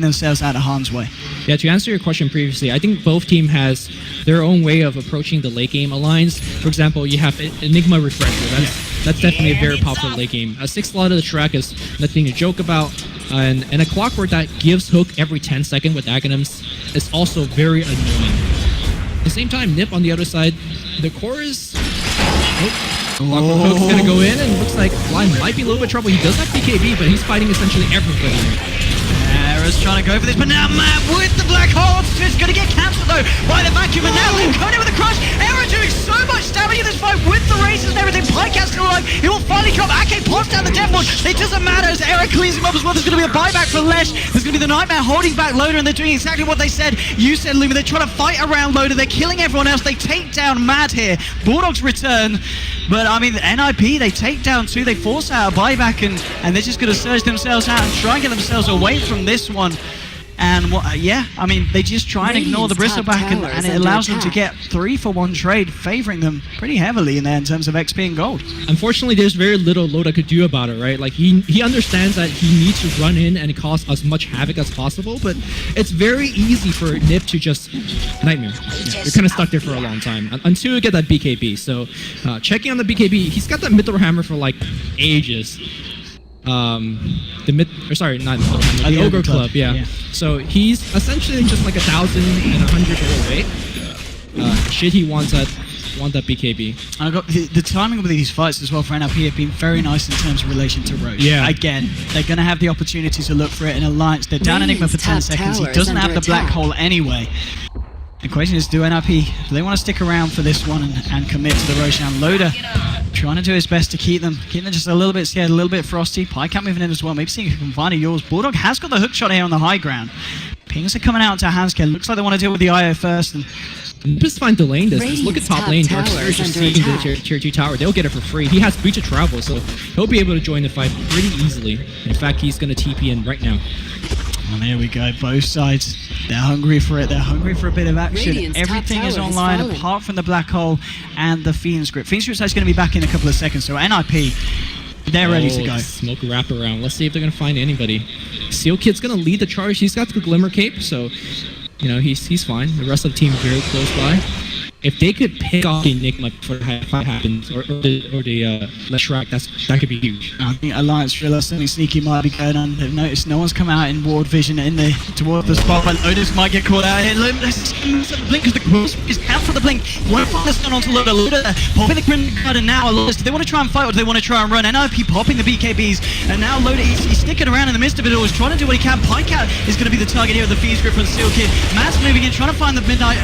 themselves out of harm's way. Yeah, to answer your question previously, I think both team has their own way of approaching the late game Alliance. For example, you have Enigma Refresher. That's definitely a very popular late game. A 6th slot of the track is nothing to joke about. And a Clockwork that gives Hook every 10 seconds with Aghanims is also very annoying. At the same time, NiP on the other side, the core is... Clockwork Hook's going to go in, and looks like Fly might be a little bit of trouble. He does have BKB, but he's fighting essentially everybody. Era's trying to go for this, but now Matt with the black hole. It's going to get cancelled though by the vacuum, and now Lincoln with the crush. Era doing so much damage in this fight with the races and everything. Pyjamas still alive. He will finally drop. Ake pops down the death ward. It doesn't matter as Era cleans him up as well. There's going to be a buyback for Lesh. There's going to be the Nightmare holding back Loda, and they're doing exactly what they said. You said, Luma. They're trying to fight around Loda. They're killing everyone else. They take down Mad here. Bulldogs return, but I mean, the NiP, they take down 2. They force out a buyback, and they're just going to surge themselves out and try and get themselves away from this one. And yeah, I mean, they just try and ignore the bristleback, and it allows them to get 3-for-1 trade, favoring them pretty heavily in there in terms of XP and gold. Unfortunately, there's very little Loda could do about it, right? Like, he understands that he needs to run in and cause as much havoc as possible, but it's very easy for NiP to just Nightmare. Yeah, you're kind of stuck there for a long time until you get that BKB. So checking on the BKB, he's got that mid-throw hammer for like ages. The Ogre Club, yeah. So he's essentially just like 1,100 away. Shit, he wants that BKB. I got the timing of these fights as well for NiP have been very nice in terms of relation to Roche. Yeah. Again, they're going to have the opportunity to look for it in Alliance. They're down Enigma for 10 seconds. He doesn't have the black hole anyway. The question is, do NiP, do they want to stick around for this one and commit to the Roshan? Loda trying to do his best to keep them just a little bit scared, a little bit frosty. Pyjamas moving in as well, maybe seeing who can find a yours. Bulldog has got the hook shot here on the high ground. Pings are coming out to Hansker. Looks like they want to deal with the IO first. And just fine delaying this. Look at top lane. Darkseer just seeing the tier 2 tower. They'll get it for free. He has Breach of Travel, so he'll be able to join the fight pretty easily. In fact, he's going to TP in right now. And there we go, both sides. They're hungry for it. They're hungry for a bit of action. Radiant's Everything is online apart from the black hole and the Fiend's Grip. Fiend's Grip is going to be back in a couple of seconds, so NiP, they're ready to go. Smoke wrap around. Let's see if they're going to find anybody. Seal Kid's going to lead the charge. He's got the Glimmer Cape, so you know he's fine. The rest of the team very close by. If they could pick off the Enigma before the fight happens, or the Leshrac, that could be huge. I think Alliance Driller, something sneaky might be going on. They've noticed no one's come out in ward vision towards the spot, but Lotus might get caught out here. Let's blink because the cross is out for the blink. Won't find the stun onto Loda. Loda popping the Grim Guard, and now Lotus, do they want to try and fight or do they want to try and run? NiP popping the BKBs, and now Loda, he's sticking around in the midst of it all. He's trying to do what he can. Pyjamas is going to be the target here of the Fiend's Grip from Seal Kid. Matt's moving in, trying to find the Midnight,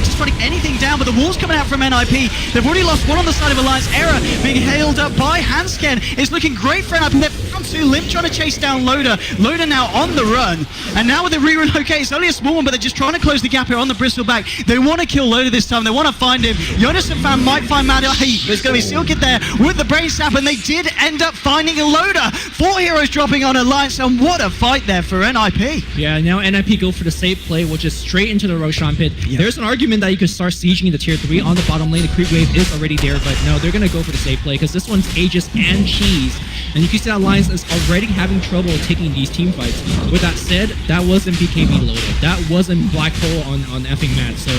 just running anything down, but the wall's coming out from NiP. They've already lost one on the side of Alliance. Era being hailed up by Hansken. It's looking great for NiP. They're front 2. Limp trying to chase down Loda. Loda now on the run. And now with the rerun, okay, it's only a small one, but they're just trying to close the gap here on the Bristleback. They want to kill Loda this time. They want to find him. Jonas and Fan might find Mad. Hey, there's going to be Sealkid there with the brain sap, and they did end up finding a Loda. 4 heroes dropping on Alliance, and what a fight there for NiP. Yeah, now NiP go for the safe play, which is straight into the Roshan pit. Yeah. There's an argument that you could start sieging the tier 3 on the bottom lane. The creep wave is already there, but no, they're going to go for the safe play because this one's Aegis and Cheese. And you can see that Alliance is already having trouble taking these team fights. With that said, that wasn't BKB Loda. That wasn't Black Hole on effing Matt. So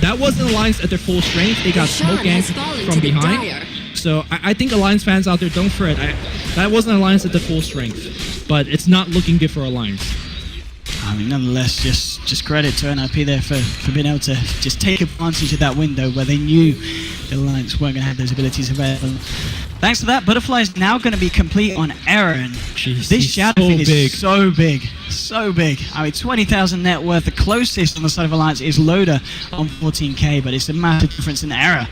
that wasn't Alliance at their full strength. They got smoke ganked from behind. So I think Alliance fans out there, don't fret. That wasn't Alliance at the full strength, but it's not looking good for Alliance. I mean, nonetheless, just credit to NiP there for being able to just take advantage of that window where they knew the Alliance weren't going to have those abilities available. Thanks to that, Butterfly is now going to be complete on Aaron. This Shadow Fiend is so big. So big. I mean, 20,000 net worth. The closest on the side of Alliance is Loda on 14k, but it's a massive difference in Error.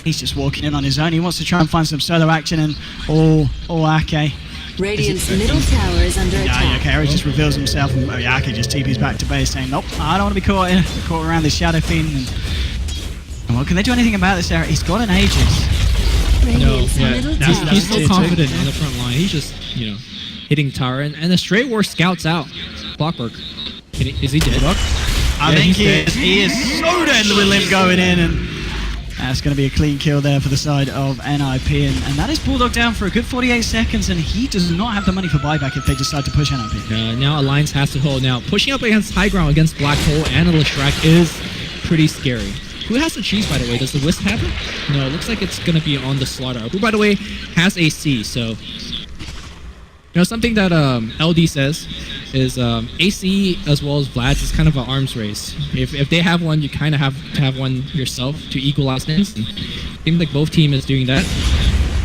He's just walking in on his own. He wants to try and find some solo action, and Ake. Radiant's middle tower is under attack. Yeah, okay, Eric just reveals himself, and Ake just TP's back to base saying, nope, I don't want to be caught around this Shadow Fiend. And well, can they do anything about this, Eric? He's got an Aegis. He's so confident on the front line. He's just, hitting the tower, and the Stray War scouts out Blockwork. Is he dead? I think he is so dead with him going in, and that's going to be a clean kill there for the side of NiP, and that is Bulldog down for a good 48 seconds, and he does not have the money for buyback if they decide to push NiP. Now Alliance has to hold. Now, pushing up against high ground against Black Hole and a Leshrac is pretty scary. Who has the cheese, by the way? Does the Wisp have it? No, it looks like it's going to be on the Slaughter. Who, by the way, has AC, so... something that LD says is AC as well as Vlad's is kind of an arms race. If they have one, you kind of have to have one yourself to equalize things. And I think like both teams is doing that.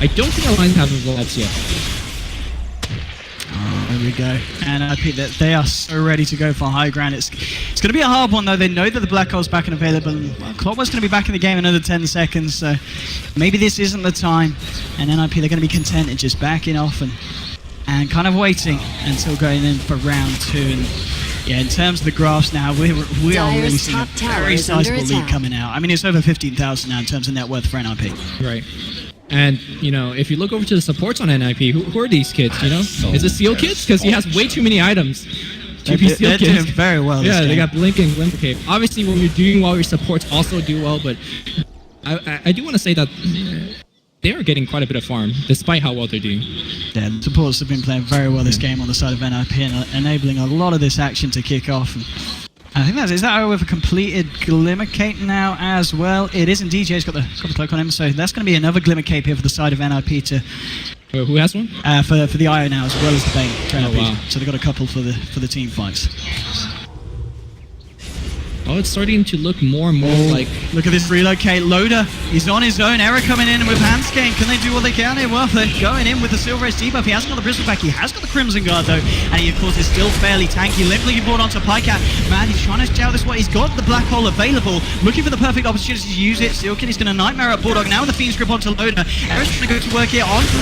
I don't think Alliance have Vlad's yet. we go. And NiP, that they are so ready to go for high ground. It's going to be a hard one, though. They know that the Black Hole's back and available. Well, Clockwork's going to be back in the game in another 10 seconds, so maybe this isn't the time. And NiP, they're going to be content in just backing off and kind of waiting until going in for round 2. And yeah, in terms of the graphs now, we are really seeing a very sizable lead coming out. I mean, it's over 15,000 now in terms of net worth for NiP. Right. And, you know, if you look over to the supports on NiP, who are these kids, you know? Is it Seal Kids? Because he has way too many items. They're doing very well. Yeah, they got Blink and Glimmer Cape. Obviously, when you're doing well, your supports also do well, but I do want to say that they are getting quite a bit of farm, despite how well they're doing. Yeah, the supports have been playing very well this game on the side of NiP and enabling a lot of this action to kick off. And I think is that with a completed Glimmer Cape now as well. It is indeed. Jay's got the cloak on him, so that's going to be another Glimmer Cape here for the side of NiP to. Who has one? For the IO now, as well as the Bane. Oh, wow. So they've got a couple for the team fights. Oh, it's starting to look more and more like... Look at this relocate. Loader, he's on his own. Error coming in with Handscape. Can they do what they can here? Well, they're going in with the Silver Edge debuff. He hasn't got the Bristleback. He has got the Crimson Guard, though. And he, of course, is still fairly tanky. Limply brought onto Pycat. Man, he's trying to chow this way. He's got the Black Hole available. Looking for the perfect opportunity to use it. Sealkin, he's going to Nightmare up Bulldog. Now with the Fiend's Grip onto Loader. Error's trying to go to work here onto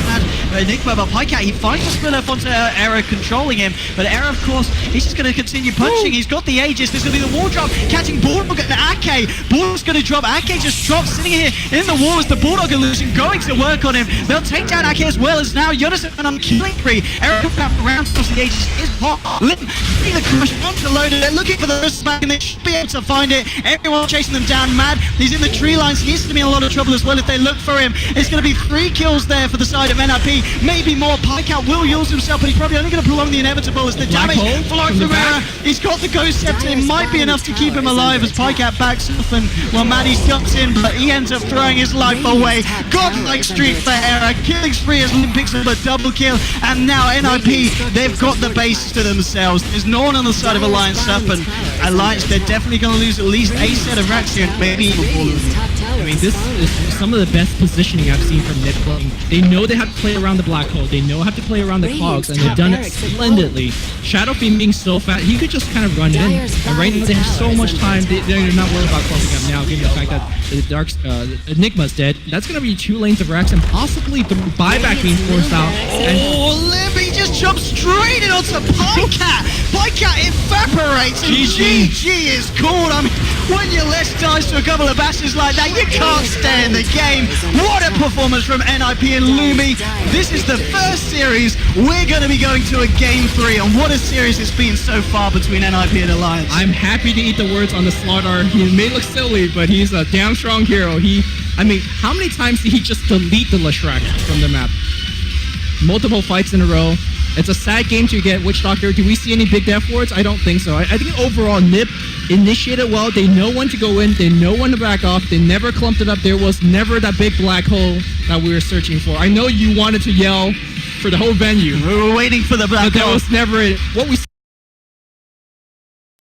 Enigma, but Pycat, he finds the spill off onto Error, controlling him. But Error, of course, he's just going to continue punching. He's got the Aegis. There's going to be the wall drop. Catching Bulldog and Ake. Bulldog's going to drop. Ake just drops, sitting here in the wall as the Bulldog illusion going to work on him. They'll take down Ake as well as now Jonas on killing spree. Error coming up around towards the Aegis is hot. See the crush onto Loader. They're looking for the wrist back and they should be able to find it. Everyone chasing them down. Mad, he's in the tree lines. He needs to be in a lot of trouble as well if they look for him. It's going to be 3 kills there for the side of NiP. Maybe more. Pycat will use himself, but he's probably only going to prolong the inevitable as the damage flowing from Error. He's got the Ghost Scepter. It might be enough to keep him alive as Pycat backs off and well, Maddie jumps in, but he ends up throwing his life away. Godlike streak for Error. Killing spree as Lim picks up a double kill, and now NiP, they've got the base to themselves. There's no one on the side of Alliance up, and Alliance, they're definitely going to lose at least a set of racks here, maybe even all of them. I mean, this is some of the best positioning I've seen from NiP playing. They know they have to play around the Black Hole. They know how to play around the Clogs, and they've done it splendidly. Shadow Fiend being so fat, he could just kind of run in. And right now they have so much time, they're not worried about closing up now, given the fact that the Enigma's dead. That's going to be 2 lanes of racks and possibly the buyback being forced out. Oh, Libby just jumps straight in onto Pycat. Pycat evaporates and GG is called. I mean, when you less dice to a couple of bashes like that, you can't stay in the game. What a performance from NiP and Lumi. This is the first series. We're going to be going to a game 3, and what a series it's been so far between NiP and Alliance. I'm happy to eat the words on the slaughter. He may look silly, but he's a damn strong hero. I mean, how many times did he just delete the Leshrac from the map? Multiple fights in a row. It's a sad game to get Witch Doctor. Do we see any big death wards? I don't think so. I think overall NiP initiated well. They know when to go in. They know when to back off. They never clumped it up. There was never that big black hole that we were searching for. I know you wanted to yell for the whole venue. We were waiting for the black hole. But that was never it. What we